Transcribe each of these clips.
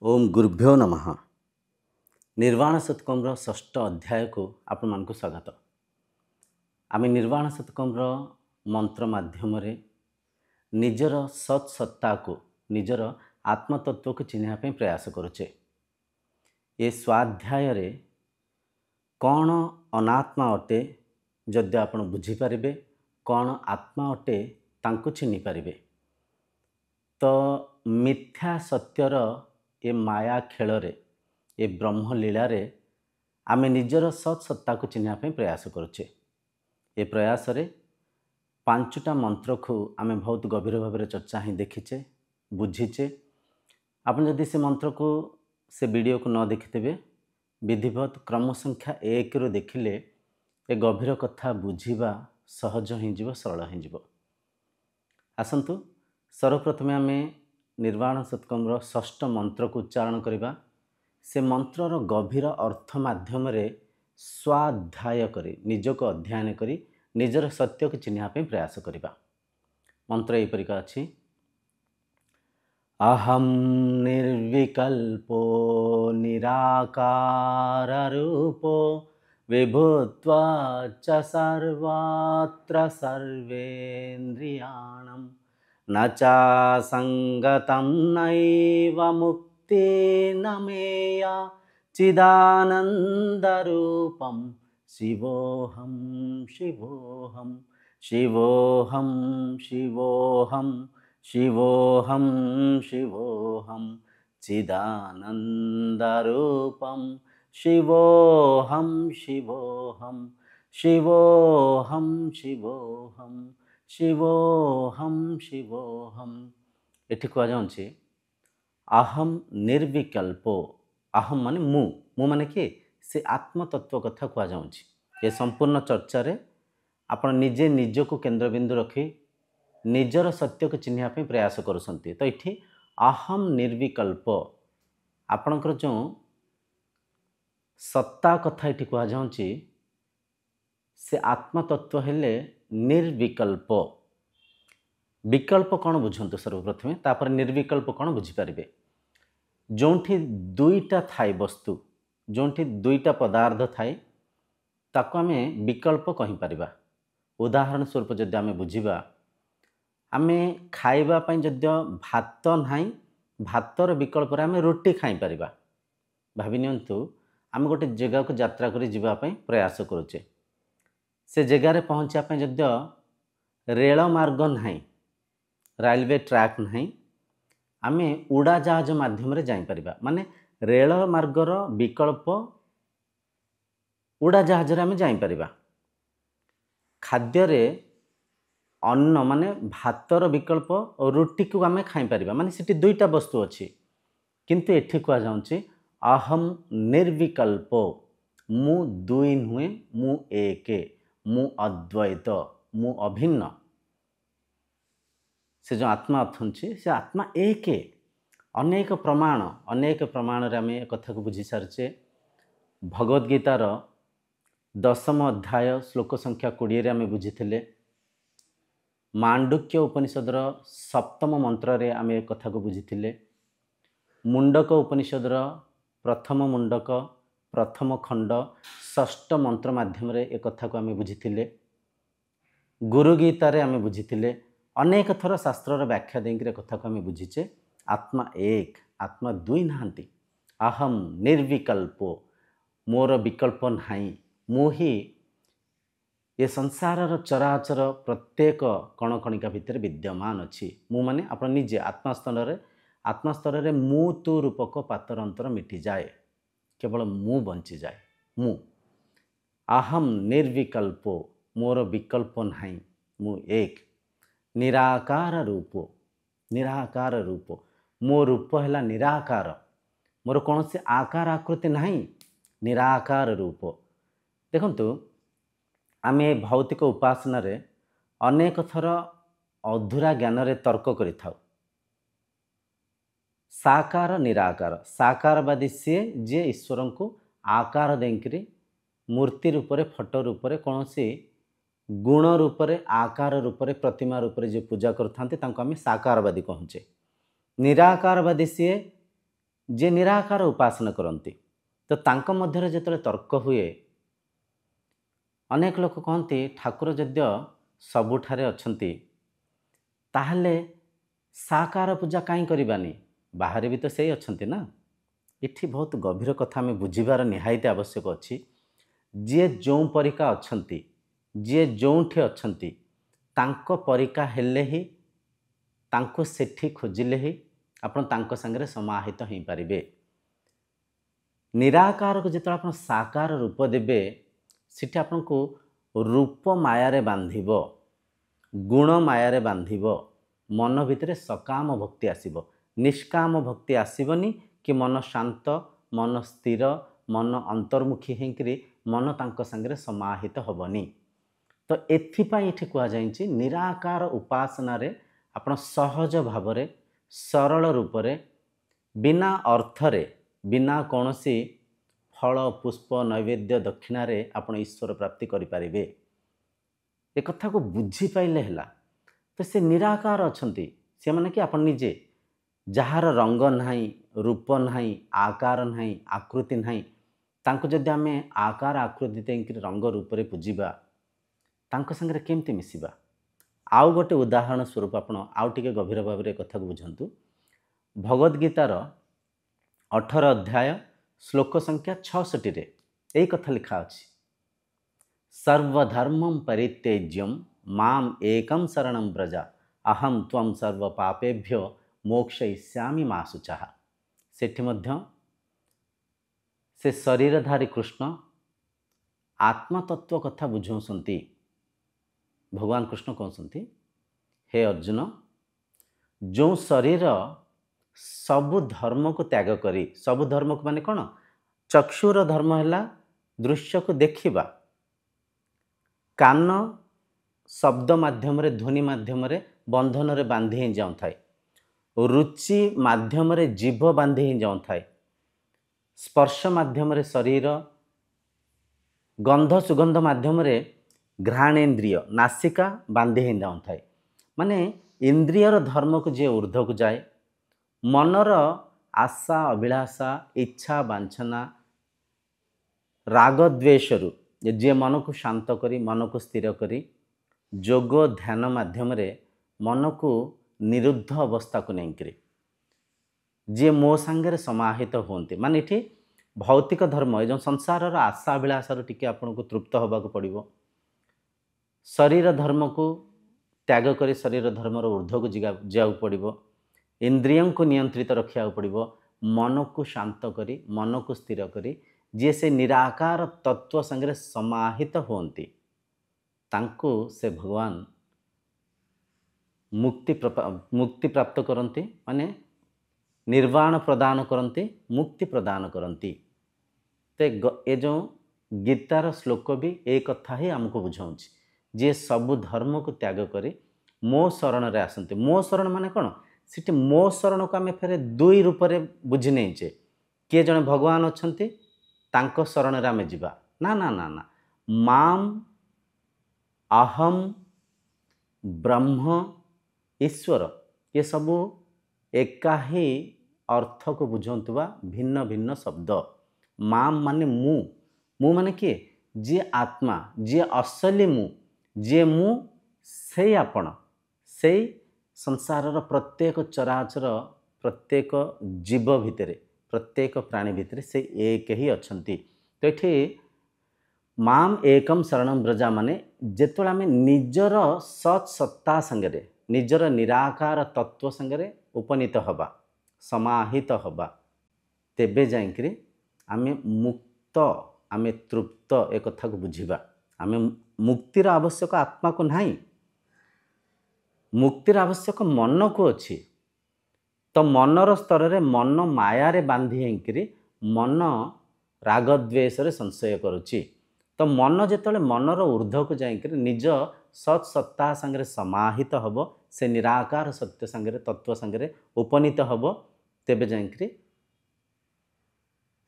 ओम गुरुभ्यो नमः। निर्वाण सत्कम्र षष्ठ अध्याय को आपण मानकु स्वागत। आम निर्वाण सत्कम्र मंत्र माध्यम रे निजर सत्सत्ता को निजर आत्मतत्व को चिन्ह प्रयास करुचे। ये स्वाध्याय रे कौन अनात्मा अटे जदि आपण बुझीपारे, कौन आत्मा अटे तांको चिन्ह पारे। तो मिथ्या सत्यर ए माया खेल रे ए ब्रह्म लीला रे आमे निजर सत्सत्ता को चिन्ह प्रयास करुचे। ए प्रयास रे पांचटा मंत्र को आमे बहुत गभीर भाव में चर्चा ही देखीचे बुझीचे। आपन जदि से मंत्र को से वीडियो को न देखिथे विधिवत क्रम संख्या 1 रु देखिले ए गभीर कथा बुझीबा सहज ही जीव, सरल ही जीव। आसंतु सर्वप्रथम आमे निर्वाण सत्कम्र षष्ठ मंत्र को उच्चारण करिबा। से मंत्रर गभीर अर्थ माध्यम रे स्वाध्याय करी निज को अध्ययन करी निजर सत्य को चिन्ह प्रयास करिबा। मंत्र एपरि का अछि। अहम निर्विकल्पो निराकार रूपो विभूत्वा च सर्वत्र सर्वेन्द्रियाणम् न चा संगतं नैव मुक्ति न मेया चिदानन्दरूपं शिवोऽहं शिवोऽहं शिवोऽहं शिवोऽहं शिवोऽहं शिवोऽहं चिदानन्दरूपं शिवोऽहं शिवोऽहं शिवोऽहं शिवोऽहं शिवोऽहं शिवोऽहं। एठी कह जाउछि अहम निर्विकल्पो। अहम माने मु माने कि से आत्मतत्व कथा कह जाउछि। ए संपूर्ण चर्चा रे आपण निजे निज को केंद्रबिंदु रखी निजर सत्य को चिन्ह प्रयास करुसंती। तो इठी अहम निर्विकल्प आपणकर जो सत्ता कथा इठी कह जाउछि से आत्मतत्व हेले निर्विकल्प। विकल्प कौन बुझंतु सर्वप्रथमे, तापर निर्विकल्प कौन बुझीपारे। जोंठी दुईटा थाए वस्तु, जोंठी दुईटा पदार्थ थाए ताको आमे विकल्प कहि परिबा। उदाहरण स्वरूप जदि आमे बुझीबा, आमे खाइबा पई जदि भात नाही, भातर विकल्प रे आमे रोटी खाइ परिबा। भाबि नियंतु आमे गोटे जगह को यात्रा करी जीवा पई प्रयास करूचे। से जगह रे पहुंचा पे जद्य रेल मार्ग नहीं, रेलवे ट्रैक नहीं, आमे उड़ा जहाज माध्यम रे जाई परिबा। माने रेल मार्गर विकल्प उड़ा जहाज रे आमे जाई परिबा। खाद्य रे अन्न माने भातर विकल्प और रोटी को आमे खाई परिबा। माने सिटी दुईटा वस्तु अछि, किंतु एठी कह जाउछि अहम निर्विकल्पो। मु दुई नुहे, मु एके, मु अद्वैत, मु अभिन्न। से जो आत्मा अथंछि से आत्मा एके। अनेक प्रमाण रे आमे कथा को बुझी सारचे। भगवद गीतार 10म अध्याय श्लोक संख्या 20 रे आमे बुझिथिले। मांडुक्य उपनिषदर 7म मंत्र रे आमे कथा को बुझिथिले। मुंडक उपनिषदर प्रथम मुंडक प्रथम खंड 6ठ मंत्र माध्यम रे एक कथा को आमे बुझिथिले। गुरु गीता रे आमे बुझिथिले। अनेक थर शास्त्र र व्याख्या देंकरे कथा को आमे बुझिचे। आत्मा एक, आत्मा दुई नाहंती। अहम निर्विकल्पो, मोर विकल्प नाही। मु ही ये संसार र चराचर प्रत्येक कणकणिका भितर विद्यमान अछि। मु माने आपण निजे आत्मस्तर रे मु तु रूपक पातर अंतर मिटि जाए, केवल मु बंची जाए। मु अहम निर्विकल्पो, मोर विकल्प नाही, मु एक। निराकार रूपो, निराकार रूपो, मो रूप हैला निराकार। मोर कौन से आकार आकृति नहीं, निराकार रूप। देखंतु आमे भौतिक उपासना रे अनेक थर अधूरा ज्ञान रे तर्क करि थाउ। साकार निराकार, साकारवादी से जे ईश्वर को आकार देंकरी मूर्ति रूप रे, फोटो रूप रे, कौन सी गुण रूप रे, आकार रूप रे, प्रतिमा रूप रे जे पूजा करथांते तांको आमे साकारवादी कहूचे। निराकारवादी से जे निराकार उपासना करती तो तांक मध्यरे जेतले तर्क हुए अनेक लोक कहते ठाकुर यद्य सबुठारे अछंती ताहले साकार पूजा कहीं करवानी बाहर भी तो सही अछंती ना। इठी बहुत गभीर कथा आम बुझीबार निहायती आवश्यक अच्छी। जी जो परिका अछंती जी जोठे अछंती तांको परिका हेले ही तांको सेठी खोजिले ही आपण तांको संगे समाहित हो पारिबे। निराकार को जिते आप साकार रूप देवे सेठी आपन को रूप मायारे बांधिबो गुण मायारे बांधिबो मन भितर सकाम भक्ति आसीबो निष्काम भक्ति आसीबनी कि मन शांत मन स्थिर मन अंतर्मुखी होकरी मन तांको संगे समाहित होबनी। तो एथिपाई एठी कुआ जायछि निराकार उपासना रे आपण सहज भावरे सरल रूपरे बिना अर्थरे बिना कौनसी फल पुष्प नैवेद्य दक्षिण रे आपण ईश्वर प्राप्ति करि पारिबे। ए कथा को बुझी पाइले हला। तो से निराकार अछंती से माने कि आपण निजे जहार रंग नाही रूप नाही आकार नाही आकृति नाही तांको जदि आमे आकार आकृति देंकि रंग रूप रे पूजिबा तांको संगे केमती मिसिबा। आउ गोटे उदाहरण स्वरूप आपण आउ टिके गभीर भाव रे कथा को बुझंतु। भगवद गीतार 18 अध्याय श्लोक संख्या 66 रे एई कथा लिखा अछि सर्वधर्मं परित्यज्यं माम एकं शरणं व्रज अहम त्वं सर्व पापेभ्यो मोक्षयिष्यामि मा शुचः। सेठी मध्य से शरीरधारी कृष्ण आत्मतत्व कथा बुझौसंती। भगवान कृष्ण कहते हे अर्जुन जो शरीर सबु धर्म को त्याग करी सबु धर्म को माने कौन चक्षुर धर्म है दृश्य को देखिबा कान शब्द माध्यम रे ध्वनि माध्यम रे बंधन रे बांधी ही जाऊँ थाए रुचि माध्यम रे जीभ बांधी ही जाऊँ थाए स्पर्श माध्यम रे शरीर गंध सुगंध माध्यम रे घ्राणेन्द्रिय नासिका बांधी ही जाऊँ थाए माने इंद्रियर धर्म को जे ऊर्ध्व को जाए मनर आशा अभिलाषा इच्छा वांछना राग द्वेषरु जे मन को शांत करी मन को स्थिर करी जोग ध्यान माध्यम रे मन को निरुद्ध अवस्था को नहीं जे मो सांगे समाहित होते माने इठी भौतिक धर्म ये जो संसार आशा अभिलाषा टिके आपन को तृप्त होबाक पड़िबो शरीर धर्म को त्याग करी शरीर धर्मर ऊर्ध्व को जाऊ पड़िबो इंद्रियों को नियंत्रित रखा पड़िबो मन को शांत करी मन को स्थिर करी जे से निराकार तत्व संगे समाहित होती तांको से भगवान मुक्ति प्राप्त करती माने निर्वाण प्रदान करती मुक्ति प्रदान करती। तो ये जो गीतार श्लोक भी एक कथा ही आमको बुझाऊँ जे सबु धर्म को त्याग करी मो शरण रे आसंती। मो शरण माने कौन सीटी मो शरण को आम फेर दुई रूप से बुझी नहींचे किए जड़े भगवान अच्छे तांको शरण रे आमे जिबा ना ना ना ना माम अहम ब्रह्म ईश्वर ये सबू एका ही अर्थ को बुझौतुवा भिन्न भिन्न शब्द। माम माने मु माने किए जी आत्मा जी असली जी मु से आपण से संसार प्रत्येक चराचर प्रत्येक जीव भितर प्रत्येक प्राणी भितर से एक ही अच्छंती। तो ये माम एकम शरणं व्रजा माने जेतोल आमे निजर सत् सत्ता संगे निजर निराकार तत्व संगे उपनीत हवा समाहित हवा तेबे जाइकरी आमे मुक्त आमे तृप्त एक कथा को बुझिबा। आमे मुक्तिर आवश्यक आत्मा को नहीं मुक्तिर आवश्यक मन को अच्छी। तो मनर स्तर रे मन माया रे बांधी होकरी मन राग द्वेष रे संशय करुच्ची। तो मन जेतले मनर ऊर्ध्व को जाइक निज सत् सत्ता संगे समाहित हब से निराकार सत्य संगे तत्व संगे उपनीत हब तेबे जाइक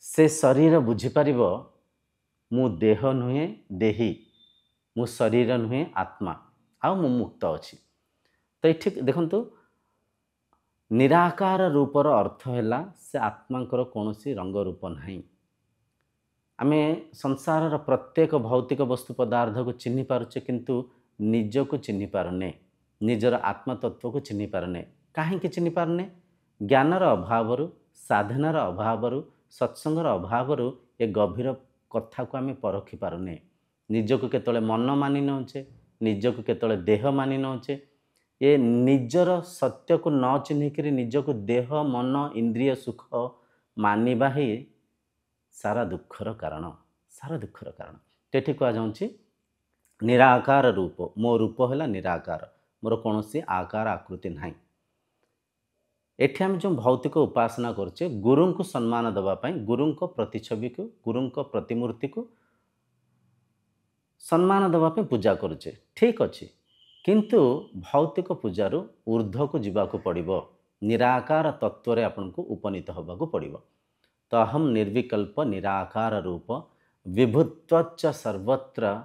से शरीर बुझीपार मु देह नुहे देही मु शरीर नुहे आत्मा आ मु मुक्त अच्छी। तो ये देखंतु निराकार रूपर अर्थ है से आत्मांकर कौन रंग रूप नहीं। आमे संसार प्रत्येक भौतिक वस्तु पदार्थ को चिन्ह पारुचे किंतु निज को चिन्ह पारने, निजर आत्मतत्व को चिन्ह पारने। कहीं चिन्ह पारने? ज्ञानर अभाव, साधनार अभाव, सत्संगर अभाव ए गभीर कथा को आम परखी पारुने। निजक केतले मन मानि नौचे, निजक केतले देह मानि नौचे। ये निजर सत्य को न चिन्हिक निजक देह मन इंद्रिय सुख मानिबा ही सारा दुखर कारण, सारा दुखर कारण। तेठी कह जाउछि निराकार रूप, मो रूप है निराकार, मोर कौन आकार आकृति ना। एठी आम जो भौतिक उपासना करछे गुरु को सम्मान दवापाई, गुरु को प्रतिछवि को, गुरु को प्रतिमूर्ति को सम्मान दवापाई पूजा करुचे, ठीक अच्छे। किंतु भौतिक पूजारू ऊर्ध्व को जीवाक पड़िबो, निराकार तत्व रे आपन को उपनीत होबाक पड़िबो। तो अहम निर्विकल्प निराकार रूप विभुत्वच्च सर्वत्र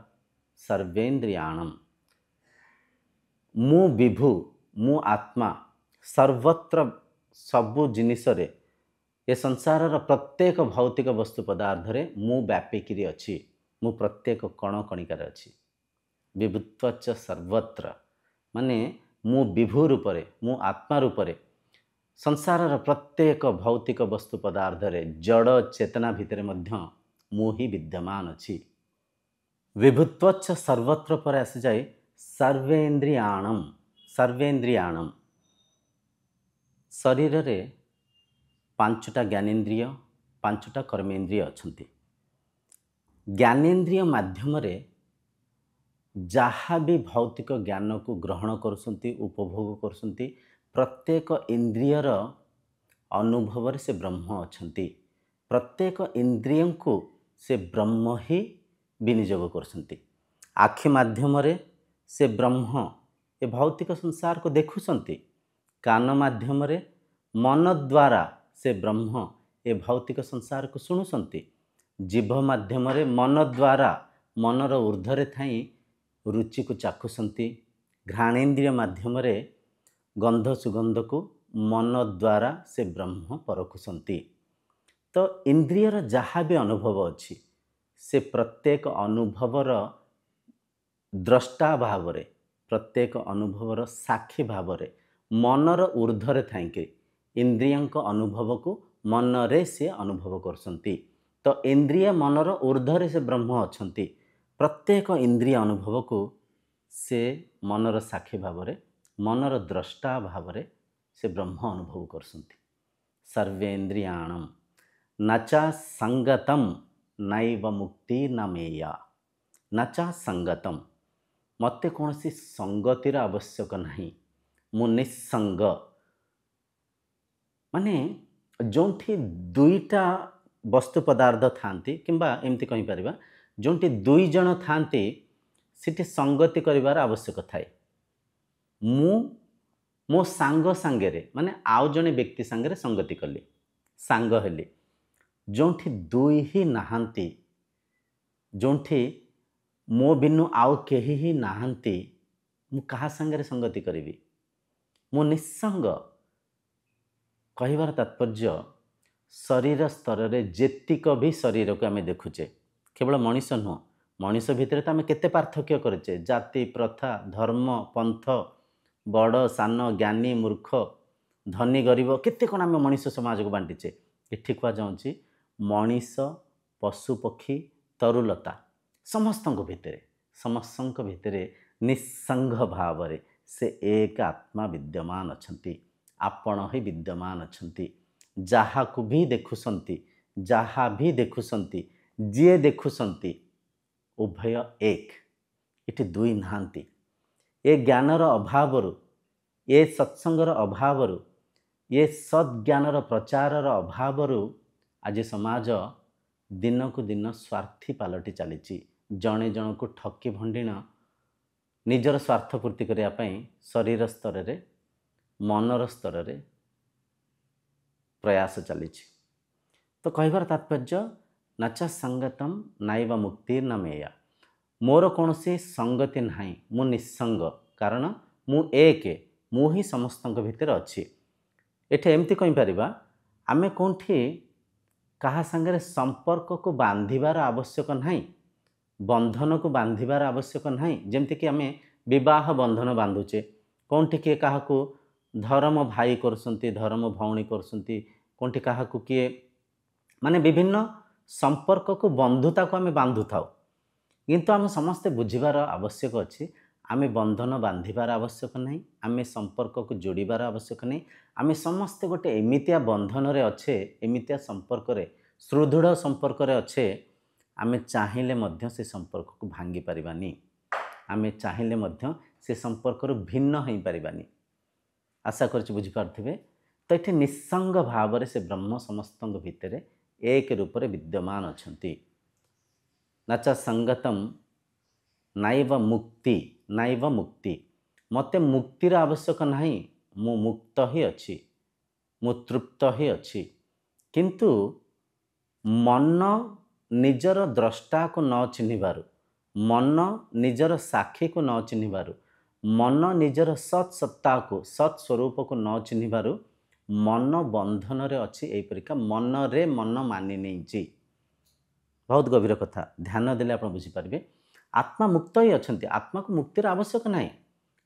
सर्वेन्द्रियाणम। मु विभु, मु आत्मा सर्वत्र सबु जिनिस रे, ये संसार प्रत्येक भौतिक वस्तु पदार्थ रे मु व्यापिकी अच्छी, मु प्रत्येक कण कणिकार अच्छी। विभुत्वच्च सर्वत्र माने मु विभु रूपरे, मु आत्मा रूपरे संसार प्रत्येक भौतिक वस्तु पदार्थ रे जड़ चेतना भितर मध्य मु ही विद्यमान अच्छी। विभुत्वच्च सर्वत्र पर आसी जाए सर्वेन्द्रियाणम। सर्वेन्द्रियाणम शरीर रे पांचटा ज्ञानेन्द्रिय, पांचटा कर्मेन्द्रिय अछंती। ज्ञानेन्द्रिय माध्यम रे जहाँ भी भौतिक ज्ञान को ग्रहण करसंती, उपभोग करसंती, प्रत्येक इंद्रियर अनुभव से ब्रह्म अछंती। प्रत्येक इंद्रिय को से ब्रह्म ही विनियोग करसंती। आखि माध्यम रे से ब्रह्म ये भौतिक संसार को देखुसंती। कान माध्यम रे मन द्वारा से ब्रह्म ये भौतिक संसार को शुणुसंती। जीभ माध्यम रे मन द्वारा मनर ऊर्ध्वरे थाई रुचि को चाखुसंती। घ्राणेन्द्रिय माध्यम रे गंध सुगंध को मन द्वारा से ब्रह्म परखुसंती। तो इंद्रियर जहाँ भी अनुभव अच्छी से प्रत्येक अनुभवर द्रष्टा भाव रे, प्रत्येक अनुभवर साक्षी भाव रे मनर ऊर्ध्वरे थाई इंद्रियंक अनुभव को मन रे से अनुभव करसंती। तो इंद्रिय मनर ऊर्ध्वरे से ब्रह्म अछंती। प्रत्येक इंद्रिय अनुभव को से मनर साक्षी भाव रे, मनर द्रष्टा भाव रे से ब्रह्म अनुभव करसंती। सर्वेन्द्रियाणम नचा संगतम नैव मुक्ति नमेया। नचा संगतम मते कौन सी संगतिर आवश्यक नहीं, मु निसंग। माने जोंठी दुईटा वस्तु पदार्थ थांती किंबा एमती कहि परिबा जोंठी दुई जन थांती सिटी संगति करिवार आवश्यक थाए। मु मो सांग सांगेरे माने आउ जने व्यक्ति सांगरे संगति कली, सांग हेली। जोंठी दुई ही नाहांती, जोंठी मो बिनु आउ केही ही नाहांती, मु कहा सांगरे संगति करिवि? मु निसंग। कहिबार तात्पर्य शरीर स्तर रे जेतिक भी शरीर को आमे देखुचे, केवल मनीष नुह, मनीष भितर तो आमे केते पार्थक्य करचे, जाति प्रथा धर्म पंथ बड़ सान ज्ञानी मूर्ख धनी गरीब केते कौन आमे मनीष समाज को बांटीचे। एठी कह जाउछि मनीष पशु पक्षी तरुलता समस्त भितरे निसंग भाव रे से एक आत्मा विद्यमान अछंती। आपण ही विद्यमान अछंती। जहा को भी देखुसंती, जहा भी देखुसंती, जे देखुसंती उभय एक। इति दुई नांती। ए ज्ञानर अभावरु, ए सत्संगर अभावरु, ये सद्ज्ञानर प्रचारर अभावरु आज समाज दिन को दिन स्वार्थी पालटी चली। जणे जन को ठकी भंडीण निजर स्वार्थ पूर्ति करने शरीर स्तर रे मनर स्तर रे प्रयास चली। तो कहबार तात्पर्य नचा संगतम नाइवा मुक्ति न मेया। मोर कौन सी संगति नहीं, मु निसंग। कारण मु एक, मु ही समस्त भितर अच्छी। एठे एमती कहि परिबा आमे कोठी कहा संगे संपर्क को बांधिबार आवश्यक नहीं, बंधन को बांधिबार आवश्यक नहीं। जमती कि आमे विवाह बंधन बांधुचे, कौन किए क्या धर्म भाई करसंती, धर्म भौणी करसंती, कौन क्या किए माने विभिन्न संपर्क को बंधुता को आमे बांधु थाउ, किंतु आमे समस्ते बुझिबार आवश्यक अछि। आमे बंधन बांधिबार आवश्यक नहीं, आमे संपर्क को जोड़ीबार आवश्यक नहीं। आमे समस्ते गोटे एमितिया बंधन रे अच्छे, एमितिया संपर्क रे, सुदृढ़ संपर्क रे अच्छे, आमे चाहिए मध्य से संपर्क को भांगी परिबानी, आमे चाहिए मध्य से संपर्क रो भिन्न होई परिबानी। आशा करछि बुझी पारथिबे। तो ये निस्संग भाव से ब्रह्म समस्त भितर एक रूप में विद्यमान अछंती। नचा संगतम नाइव मुक्ति, नाइव मुक्ति, मते मुक्तिर आवश्यक नहीं, मु मुक्त ही अच्छी, मु तृप्त ही अच्छी। किंतु मन निजर द्रष्टा को न चिन्हिबारु, मन निजर साक्षी को न चिन्हिबारु, मन निजर सत्सत्ता को सत्स्वरूप को न चिन्हिबारु मन बंधन रे अच्छी। एई परिका मन रे मन मानि नहीं। बहुत गभीर कथा, ध्यान देले आप बुझी पारिबे। आत्मा मुक्त ही अछंती, आत्मा को मुक्तिर आवश्यक नहीं।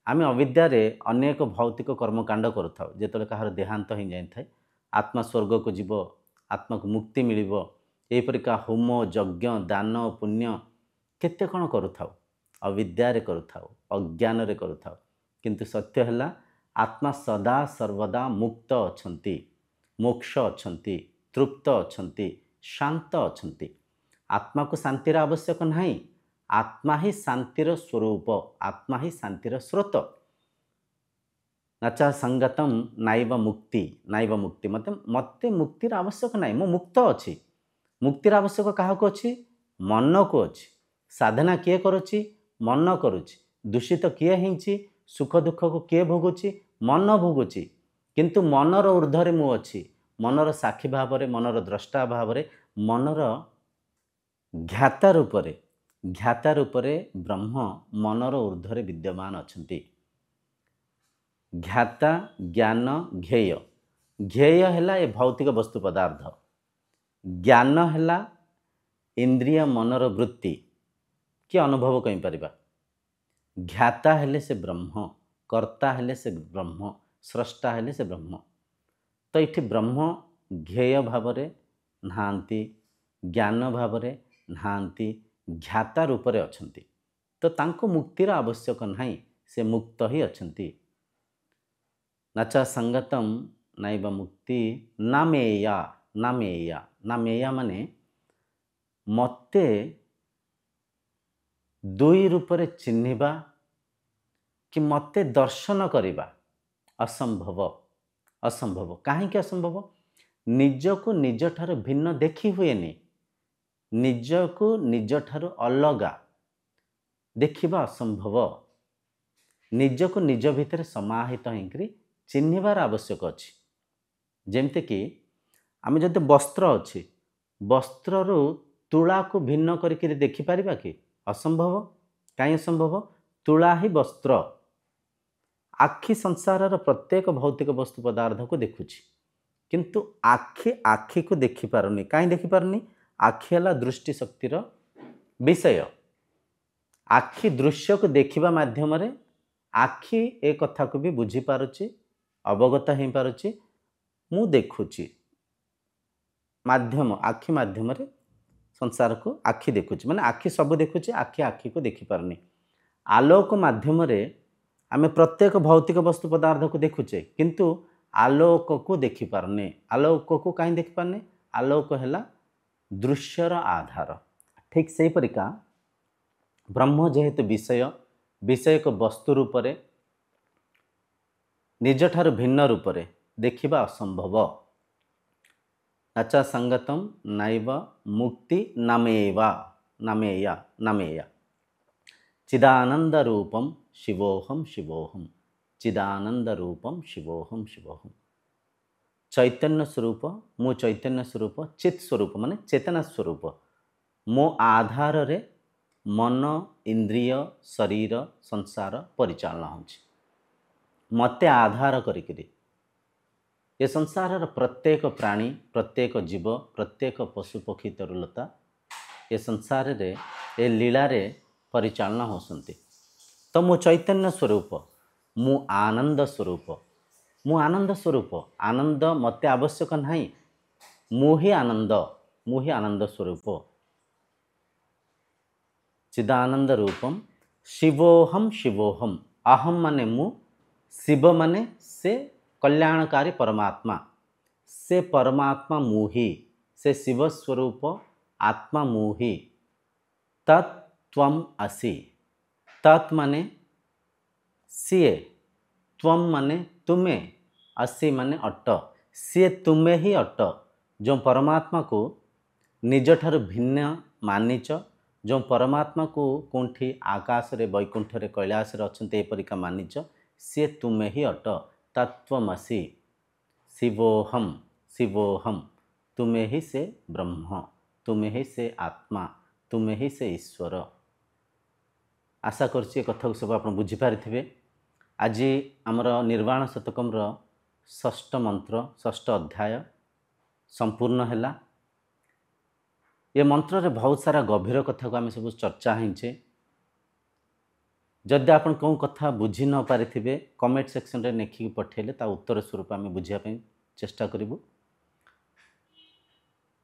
आमे अविद्यारे अनेक भौतिक कर्मकांड करुथाउ, जेतले कहार देहांत हो जाई थाए, आत्मा स्वर्ग को जीव, आत्मा को मुक्ति मिलिबो, एई परिका होम यज्ञ दान पुण्य केते कण करुथाउ, अविद्यारे करुथाउ, अज्ञान रे करुथाउ। किंतु सत्य हला आत्मा सदा सर्वदा मुक्त अछंती, मोक्ष अछंती, तृप्त अछंती, शांत अछंती। आत्मा को शांतिर आवश्यक नहीं, आत्मा ही शांतिर स्वरूप, आत्मा ही शांतिर स्रोत। नचा संगतम नाइव मुक्ति, नाइव मुक्ति, मते मुक्तिर आवश्यक नहीं, मु मुक्त अच्छी। मुक्तिर आवश्यक क्या अच्छी? मन को अच्छी। साधना किए करुच्ची? मन करुच्ची। दूषित किए हिंची? सुख दुख को किए भोगुची? मन भोगुची। किंतु मनर ऊर्ध्वरे मु अच्छी, मनर साक्षी भाव रे, मनर द्रष्टा भाव रे, मनर ज्ञाता रूप रे ब्रह्म मनर ऊर्ध्वरे विद्यमान अछंती। ज्ञाता ज्ञान ज्ञेय, ज्ञेय हैला ए भौतिक वस्तु पदार्थ, ज्ञान हैला इंद्रिय मनर वृत्ति कि अनुभव कहीं परिबा। ज्ञाता हेले से ब्रह्म, कर्ता हेले से ब्रह्म, स्रष्टा हेले से ब्रह्म। तो ये ब्रह्म ज्ञेय भाव रे नाहांती, ज्ञान भाव रे नाहांती, ज्ञाता रूप रे अछंती। तो तांको मुक्तिर आवश्यक नहीं, से मुक्त ही अछंती। नचा संगतम नाइव मुक्ति नामेया, नामेया, नामेया माने मते दुई रूप रे चिन्हिबा कि मते दर्शन करिबा असंभव, असंभव। काहे कि असंभव? निज को निज ठारो भिन्न देखी हुएनी, निज को निज ठारो अलगा देखिबा असंभव। निज को निज भितर समाहित होइकरी चिन्हिबार आवश्यक अछि। जेमते कि आमे जदि वस्त्र अछि, वस्त्ररु तुला को भिन्न करिकरी देखि परिबा कि? असंभव। काहे असंभव? तुला ही वस्त्र। आखि संसारर प्रत्येक भौतिक वस्तु पदार्थ को देखुछि, किंतु आखि आखि को देखि पारुनी। काहे देखि पारुनी? आखि हला दृष्टि शक्तिर विषय। आखि दृश्य को देखिबा माध्यम रे आखि ए कथा को भी बुझी पारुछि, अवगत हो पारुछि। मु देखुछि माध्यम, आखि माध्यम रे संसार को आखि देखुछि, माने आखि सब देखुछि, आखि आखि को देखि पारुनी। आलोक माध्यम रे आमे प्रत्येक भौतिक वस्तु पदार्थ को देखुचे, किंतु आलोक को देखि पारुने। आलोक को कहीं देखि पारने? आलोक हैला दृश्यर आधार। ठीक से परिका ब्रह्म जेहेतु विषय, विषय को वस्तु रूप रे निज ठार भिन्न रूप रे देखिबा असंभव। नचा संगतम नाइव मुक्ति नामेवा, नामेया, नामेया। चिदानंद रूपम शिवोहम शिवोहम, चिदानंद रूपम शिवोहम शिवोहम। चैतन्य स्वरूप, मो चैतन्य स्वरूप, चित स्वरूप माने चेतना स्वरूप। मो आधार रे मन इंद्रिय शरीर संसार परिचालना होछि। मते आधार करिकरी ए संसार प्रत्येक प्राणी प्रत्येक जीव प्रत्येक पशुपक्षी तरुलता ए संसार रे ए लीला रे परिचालना होसंती। तो मु चैतन्य स्वरूप मु आनंद स्वरूप मु आनंद स्वरूप आनंद मते आवश्यक नहीं मु ही आनंद स्वरूप चिदानंद रूपम शिवोहम शिवोहम अहम माने मु शिव माने से कल्याणकारी परमात्मा से परमात्मा मुही से शिव स्वरूप आत्मा मुही तत्त्वम असि तत् माने सीए त्वम माने तुम्हें असि माने अट सी तुम्हें ही अट जो परमात्मा को निज ठार भिन्न मानिच जो परमात्मा को कौटी आकाश रे वैकुंठ रे कैलाश रे अछंते एपरिका मानिच सी तुम्हें ही अट तत्त्वमसि शिवोहम शिवोहम तुम्हें ही से ब्रह्म तुम्हें ही से आत्मा तुम्हें ही से ईश्वर। आशा करछि कथा को सब आप बुझी पारिथिबे। आज आमर निर्वाण शतकम षष्ठ मंत्र षष्ठ अध्याय संपूर्ण हैला। ये मंत्र रे बहुत सारा गभीर कथा को आम सब चर्चा हिंचे। जदि आप कौन कथा बुझी न पारिथिबे कमेंट सेक्शन रे लिखिक पठेले ता उत्तर स्वरूप आम बुझिया पे चेष्टा करिबु।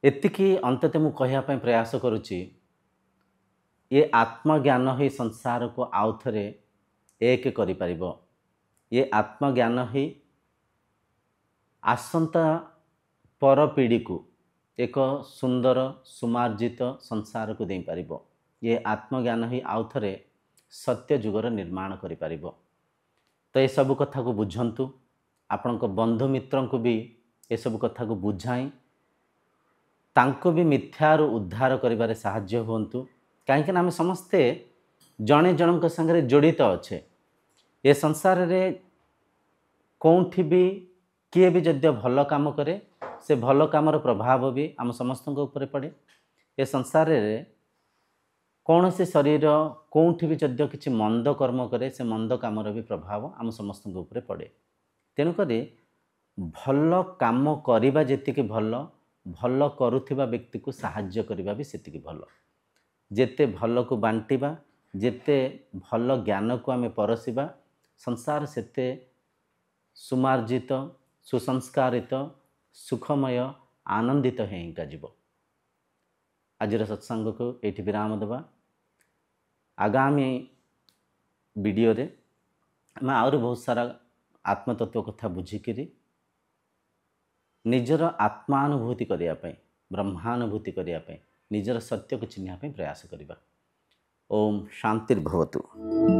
एतिकी अंतते मु कहिया पे प्रयास करुछि ये आत्मज्ञान ही संसार को आउ थरे एक करि परिबो। ये आत्मज्ञान ही आसंता पर पीढ़ी को एक सुंदर सुमार्जित संसार को दे पारिबो। ये आत्मज्ञान ही आउ थरे सत्य जुगर निर्माण करि परिबो। तो ये सब कथा को बुझंतु आपण को बंधु मित्रन को भी ये सब कथा को बुझाई तांको भी मिथ्यार उद्धार करिबारे साहाय्य होंतु। कहीं आम समस्ते जड़े जनक संगे जड़ित अच्छे। ये संसार रे कौटी भी किए भी जद्य भल काम करे से भल कामर प्रभाव भी आम समस्त ऊपर पड़े। ये संसार रे कौन से शरीर कौटी भी जद्य किसी मंद कर्म करे से मंद कामर भी प्रभाव आम समस्त ऊपर पड़े। तेणुक भल काम करवा जी भल भल करुथिबा व्यक्ति को साहाय्य करवा भी सेतिकी भल। जेते भल को बांटिबा जेते भल ज्ञान को आम परसिबा संसार सेते सुमार्जित सुसंस्कारित सुखमय आनंदित हेका जीव। आजिर सत्संग को एठी विराम देवा। आगामी वीडियो रे मैं और बहुत सारा आत्मतत्व कथा बुझिकी निजर आत्मानुभूति करने ब्रह्मानुभूति करने निजर सत्य को चिन्ह प्रयास करवा। ओम शांतिर्भवतु।